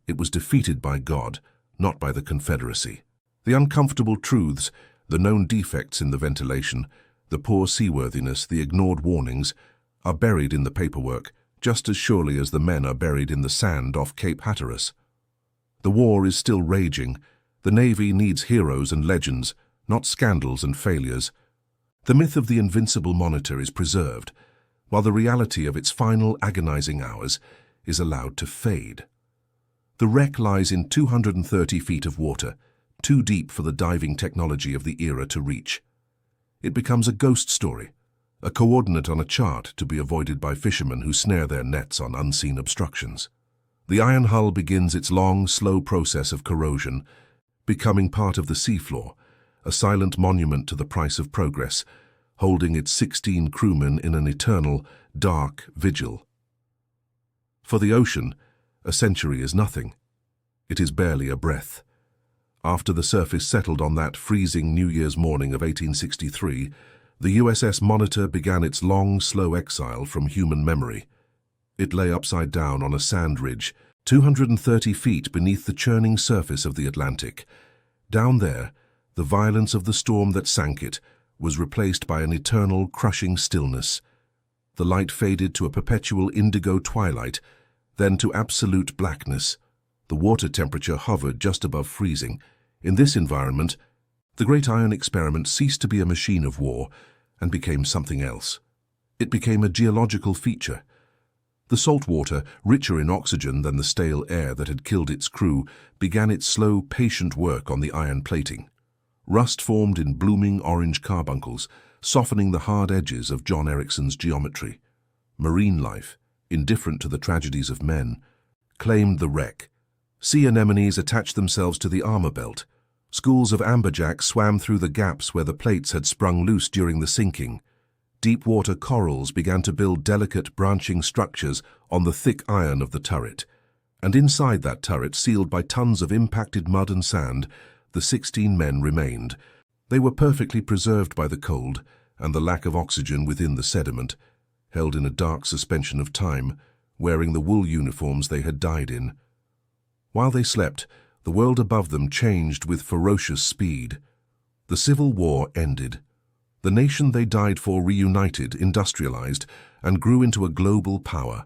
Speaker 1: It was defeated by God, not by the Confederacy. The uncomfortable truths, the known defects in the ventilation, the poor seaworthiness, the ignored warnings, are buried in the paperwork, just as surely as the men are buried in the sand off Cape Hatteras. The war is still raging. The Navy needs heroes and legends, not scandals and failures. The myth of the invincible monitor is preserved, while the reality of its final agonizing hours is allowed to fade. The wreck lies in 230 feet of water, too deep for the diving technology of the era to reach. It becomes a ghost story, a coordinate on a chart to be avoided by fishermen who snare their nets on unseen obstructions. The iron hull begins its long, slow process of corrosion, becoming part of the seafloor, a silent monument to the price of progress, holding its 16 crewmen in an eternal, dark vigil. For the ocean, a century is nothing. It is barely a breath. After the surface settled on that freezing New Year's morning of 1863, the USS Monitor began its long, slow exile from human memory. It lay upside down on a sand ridge, 230 feet beneath the churning surface of the Atlantic. Down there, the violence of the storm that sank it was replaced by an eternal, crushing stillness. The light faded to a perpetual indigo twilight, then to absolute blackness. The water temperature hovered just above freezing. In this environment, the great iron experiment ceased to be a machine of war and became something else. It became a geological feature. The salt water, richer in oxygen than the stale air that had killed its crew, began its slow, patient work on the iron plating. Rust formed in blooming orange carbuncles, softening the hard edges of John Ericsson's geometry. Marine life, indifferent to the tragedies of men, claimed the wreck. Sea anemones attached themselves to the armor belt. Schools of amberjacks swam through the gaps where the plates had sprung loose during the sinking. Deep-water corals began to build delicate, branching structures on the thick iron of the turret. And inside that turret, sealed by tons of impacted mud and sand, the 16 men remained. They were perfectly preserved by the cold and the lack of oxygen within the sediment, held in a dark suspension of time, wearing the wool uniforms they had died in. While they slept, the world above them changed with ferocious speed. The Civil War ended. The nation they died for reunited, industrialized, and grew into a global power.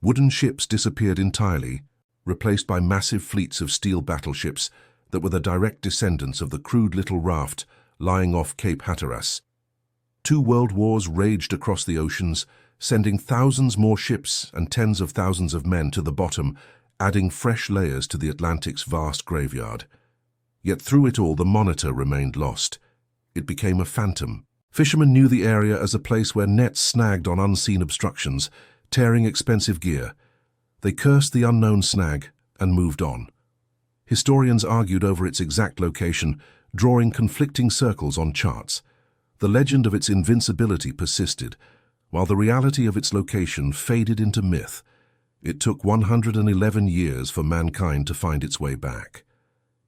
Speaker 1: Wooden ships disappeared entirely, replaced by massive fleets of steel battleships that were the direct descendants of the crude little raft lying off Cape Hatteras. 2 world wars raged across the oceans, sending thousands more ships and tens of thousands of men to the bottom, adding fresh layers to the Atlantic's vast graveyard. Yet through it all, the Monitor remained lost. It became a phantom. Fishermen knew the area as a place where nets snagged on unseen obstructions, tearing expensive gear. They cursed the unknown snag and moved on. Historians argued over its exact location, drawing conflicting circles on charts. The legend of its invincibility persisted, while the reality of its location faded into myth. It took 111 years for mankind to find its way back.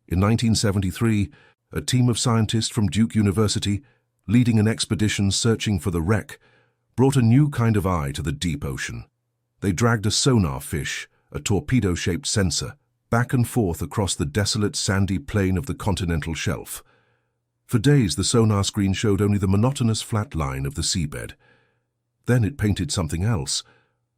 Speaker 1: In 1973, a team of scientists from Duke University, leading an expedition searching for the wreck, brought a new kind of eye to the deep ocean. They dragged a sonar fish, a torpedo-shaped sensor, back and forth across the desolate sandy plain of the continental shelf. For days, the sonar screen showed only the monotonous flat line of the seabed. Then it painted something else,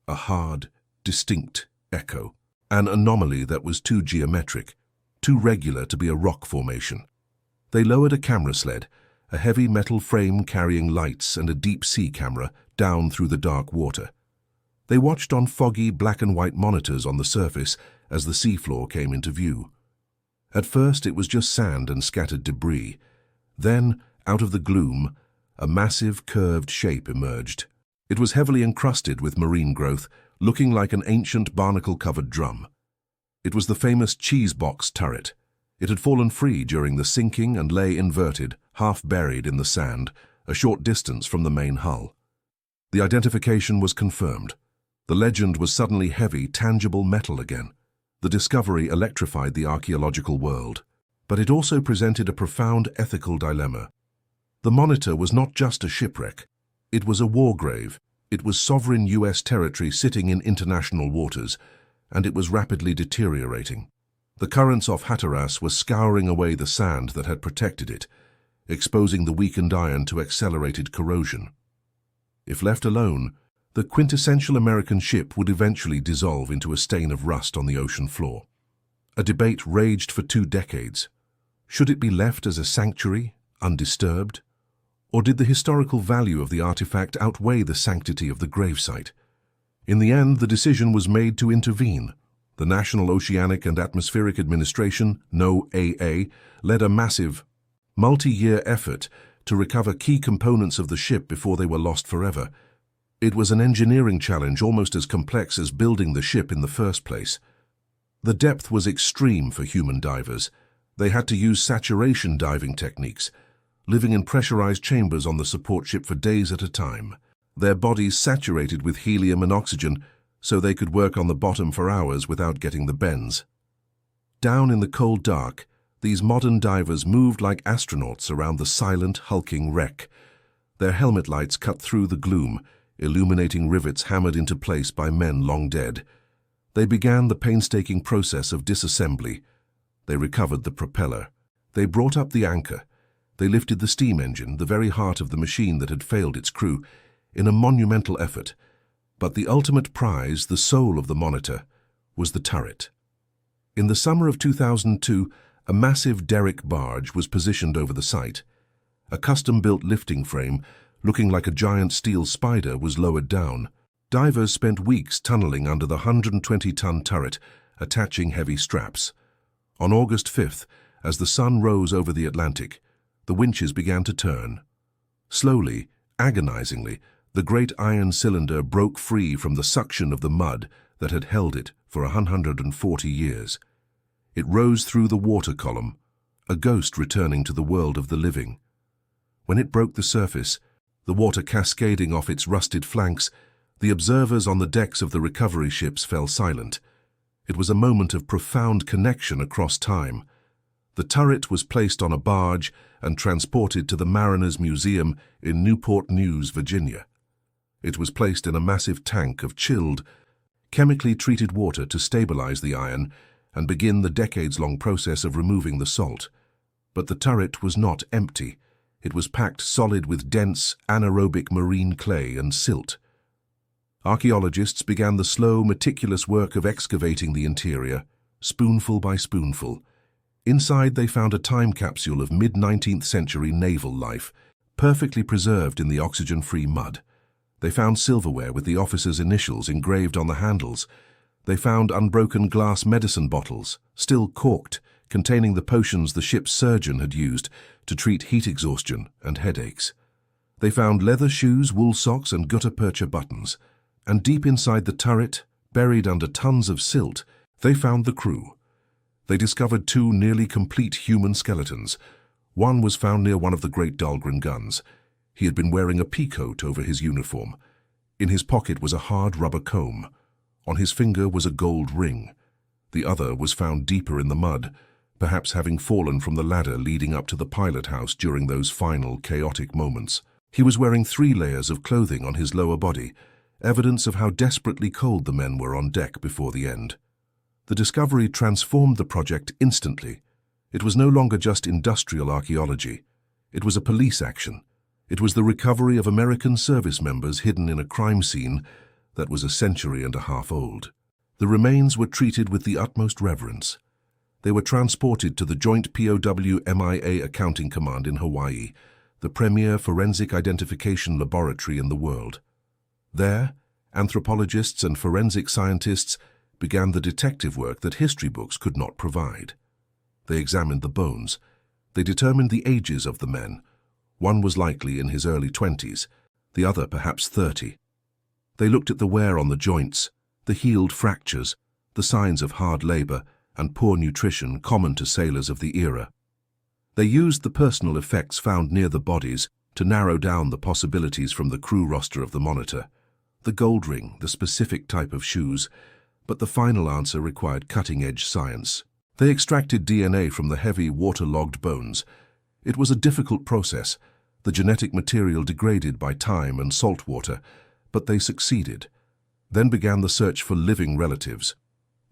Speaker 1: a hard, distinct echo, an anomaly that was too geometric, too regular to be a rock formation. They lowered a camera sled, a heavy metal frame carrying lights and a deep-sea camera, down through the dark water. They watched on foggy black and white monitors on the surface as the seafloor came into view. At first, it was just sand and scattered debris. Then, out of the gloom, a massive curved shape emerged. It was heavily encrusted with marine growth, looking like an ancient barnacle-covered drum. It was the famous cheese box turret. It had fallen free during the sinking and lay inverted, half buried in the sand, a short distance from the main hull. The identification was confirmed. The legend was suddenly heavy, tangible metal again. The discovery electrified the archaeological world. But it also presented a profound ethical dilemma. The Monitor was not just a shipwreck. It was a war grave. It was sovereign US territory sitting in international waters, and it was rapidly deteriorating. The currents off Hatteras were scouring away the sand that had protected it, exposing the weakened iron to accelerated corrosion. If left alone, the quintessential American ship would eventually dissolve into a stain of rust on the ocean floor. A debate raged for 2 decades. Should it be left as a sanctuary, undisturbed? Or did the historical value of the artifact outweigh the sanctity of the gravesite? In the end, the decision was made to intervene. The National Oceanic and Atmospheric Administration, NOAA, led a massive, multi-year effort to recover key components of the ship before they were lost forever. It was an engineering challenge almost as complex as building the ship in the first place. The depth was extreme for human divers. They had to use saturation diving techniques, living in pressurized chambers on the support ship for days at a time. Their bodies saturated with helium and oxygen so they could work on the bottom for hours without getting the bends. Down in the cold dark, these modern divers moved like astronauts around the silent, hulking wreck. Their helmet lights cut through the gloom, illuminating rivets hammered into place by men long dead. They began the painstaking process of disassembly. They recovered the propeller. They brought up the anchor. They lifted the steam engine, the very heart of the machine that had failed its crew, in a monumental effort. But the ultimate prize, the soul of the Monitor, was the turret. In the summer of 2002, a massive derrick barge was positioned over the site. A custom-built lifting frame, looking like a giant steel spider, was lowered down. Divers spent weeks tunneling under the 120-ton turret, attaching heavy straps. On August 5th, as the sun rose over the Atlantic, the winches began to turn. Slowly, agonizingly, the great iron cylinder broke free from the suction of the mud that had held it for 140 years. It rose through the water column, a ghost returning to the world of the living. When it broke the surface, the water cascading off its rusted flanks, the observers on the decks of the recovery ships fell silent. It was a moment of profound connection across time. The turret was placed on a barge and transported to the Mariners Museum in Newport News, Virginia. It was placed in a massive tank of chilled, chemically treated water to stabilize the iron and begin the decades-long process of removing the salt. But the turret was not empty. It was packed solid with dense, anaerobic marine clay and silt. Archaeologists began the slow, meticulous work of excavating the interior, spoonful by spoonful. Inside, they found a time capsule of mid-19th century naval life, perfectly preserved in the oxygen-free mud. They found silverware with the officers' initials engraved on the handles. They found unbroken glass medicine bottles, still corked, containing the potions the ship's surgeon had used to treat heat exhaustion and headaches. They found leather shoes, wool socks, and gutta percha buttons. And deep inside the turret, buried under tons of silt, they found the crew. They discovered 2 nearly complete human skeletons. One was found near one of the great Dahlgren guns. He had been wearing a peacoat over his uniform. In his pocket was a hard rubber comb. On his finger was a gold ring. The other was found deeper in the mud, perhaps having fallen from the ladder leading up to the pilot house during those final, chaotic moments. He was wearing 3 layers of clothing on his lower body, evidence of how desperately cold the men were on deck before the end. The discovery transformed the project instantly. It was no longer just industrial archaeology. It was a police action. It was the recovery of American service members hidden in a crime scene that was a century and a half old. The remains were treated with the utmost reverence. They were transported to the Joint POW-MIA Accounting Command in Hawaii, the premier forensic identification laboratory in the world. There, anthropologists and forensic scientists began the detective work that history books could not provide. They examined the bones. They determined the ages of the men. One was likely in his early 20s, the other perhaps 30. They looked at the wear on the joints, the healed fractures, the signs of hard labor and poor nutrition common to sailors of the era. They used the personal effects found near the bodies to narrow down the possibilities from the crew roster of the Monitor. The gold ring, the specific type of shoes, but the final answer required cutting-edge science. They extracted DNA from the heavy, waterlogged bones. It was a difficult process, the genetic material degraded by time and salt water, but they succeeded. Then began the search for living relatives.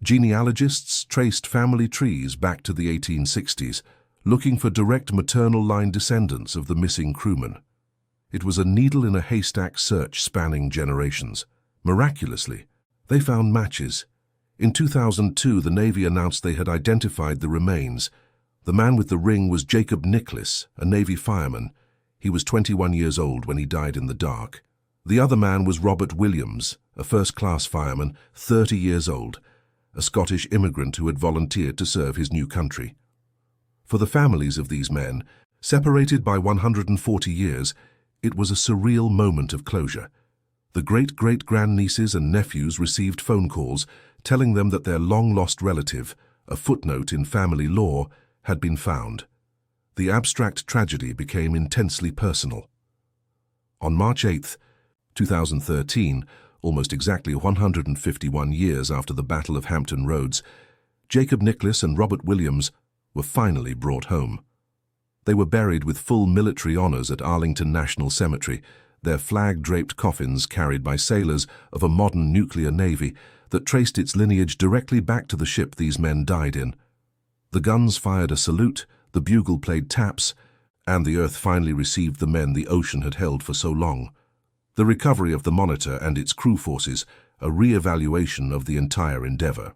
Speaker 1: Genealogists traced family trees back to the 1860s, looking for direct maternal line descendants of the missing crewmen. It was a needle-in-a-haystack search spanning generations. Miraculously, they found matches. In 2002, the Navy announced they had identified the remains. The man with the ring was Jacob Nicholas, a Navy fireman. He was 21 years old when he died in the dark. The other man was Robert Williams, a first-class fireman, 30 years old, a Scottish immigrant who had volunteered to serve his new country. For the families of these men, separated by 140 years, it was a surreal moment of closure. The great-great-grandnieces and nephews received phone calls telling them that their long-lost relative, a footnote in family law, had been found. The abstract tragedy became intensely personal. On March 8, 2013, almost exactly 151 years after the Battle of Hampton Roads, Jacob Nicholas and Robert Williams were finally brought home. They were buried with full military honors at Arlington National Cemetery, their flag-draped coffins carried by sailors of a modern nuclear navy that traced its lineage directly back to the ship these men died in. The guns fired a salute, the bugle played taps, and the earth finally received the men the ocean had held for so long. The recovery of the Monitor and its crew forces, a re-evaluation of the entire endeavor.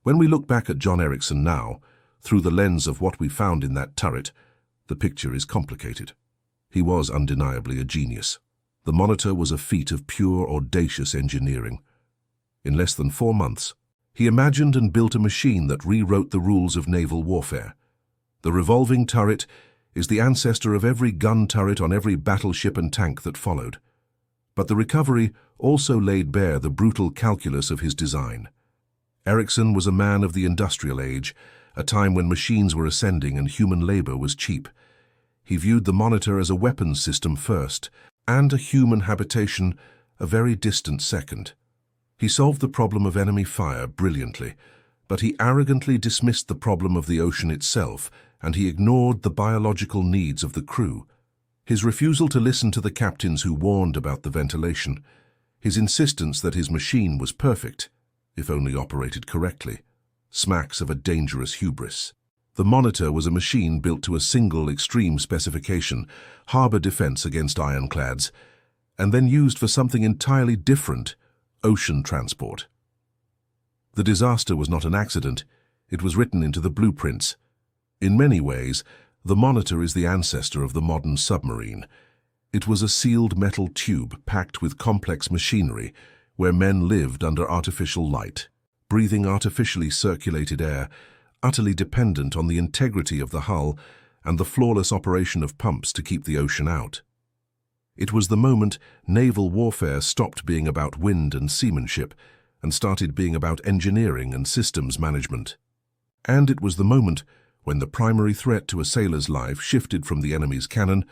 Speaker 1: When we look back at John Erickson now, through the lens of what we found in that turret, the picture is complicated. He was undeniably a genius. The Monitor was a feat of pure, audacious engineering. In less than 4 months, he imagined and built a machine that rewrote the rules of naval warfare. The revolving turret is the ancestor of every gun turret on every battleship and tank that followed. But the recovery also laid bare the brutal calculus of his design. Erickson was a man of the industrial age, a time when machines were ascending and human labor was cheap. He viewed the Monitor as a weapons system first, and a human habitation a very distant second. He solved the problem of enemy fire brilliantly, but he arrogantly dismissed the problem of the ocean itself, and he ignored the biological needs of the crew. His refusal to listen to the captains who warned about the ventilation, his insistence that his machine was perfect, if only operated correctly, smacks of a dangerous hubris. The Monitor was a machine built to a single extreme specification, harbor defense against ironclads, and then used for something entirely different, ocean transport. The disaster was not an accident. It was written into the blueprints. In many ways, the Monitor is the ancestor of the modern submarine. It was a sealed metal tube packed with complex machinery where men lived under artificial light, breathing artificially circulated air, utterly dependent on the integrity of the hull and the flawless operation of pumps to keep the ocean out. It was the moment naval warfare stopped being about wind and seamanship and started being about engineering and systems management. And it was the moment when the primary threat to a sailor's life shifted from the enemy's cannon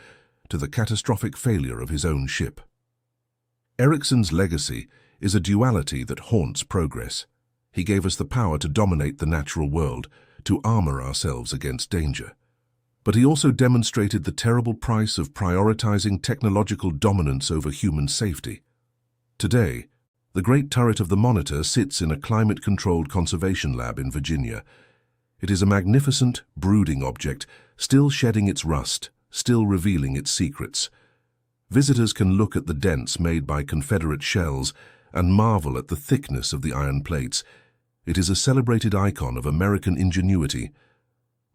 Speaker 1: to the catastrophic failure of his own ship. Erickson's legacy is a duality that haunts progress. He gave us the power to dominate the natural world, to armor ourselves against danger. But he also demonstrated the terrible price of prioritizing technological dominance over human safety. Today, the great turret of the Monitor sits in a climate-controlled conservation lab in Virginia. It is a magnificent, brooding object, still shedding its rust, still revealing its secrets. Visitors can look at the dents made by Confederate shells and marvel at the thickness of the iron plates. It is a celebrated icon of American ingenuity.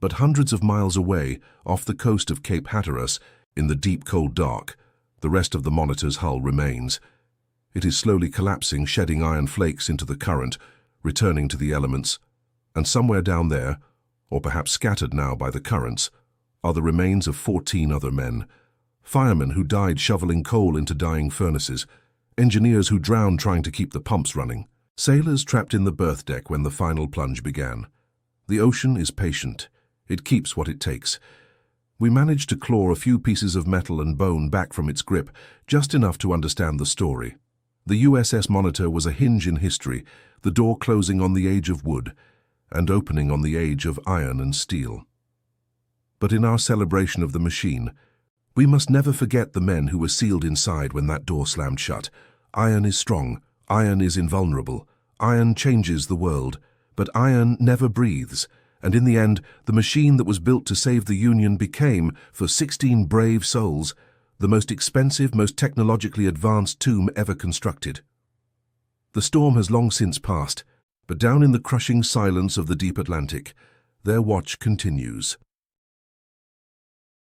Speaker 1: But hundreds of miles away, off the coast of Cape Hatteras, in the deep cold dark, the rest of the Monitor's hull remains. It is slowly collapsing, shedding iron flakes into the current, returning to the elements. And somewhere down there, or perhaps scattered now by the currents, are the remains of 14 other men. Firemen who died shoveling coal into dying furnaces, engineers who drowned trying to keep the pumps running, sailors trapped in the berth deck when the final plunge began. The ocean is patient. It keeps what it takes. We managed to claw a few pieces of metal and bone back from its grip, just enough to understand the story. The USS Monitor was a hinge in history, the door closing on the age of wood and opening on the age of iron and steel. But in our celebration of the machine, we must never forget the men who were sealed inside when that door slammed shut. Iron is strong, iron is invulnerable, iron changes the world, but iron never breathes. And in the end, the machine that was built to save the Union became, for 16 brave souls, the most expensive, most technologically advanced tomb ever constructed. The storm has long since passed, but down in the crushing silence of the deep Atlantic, their watch continues.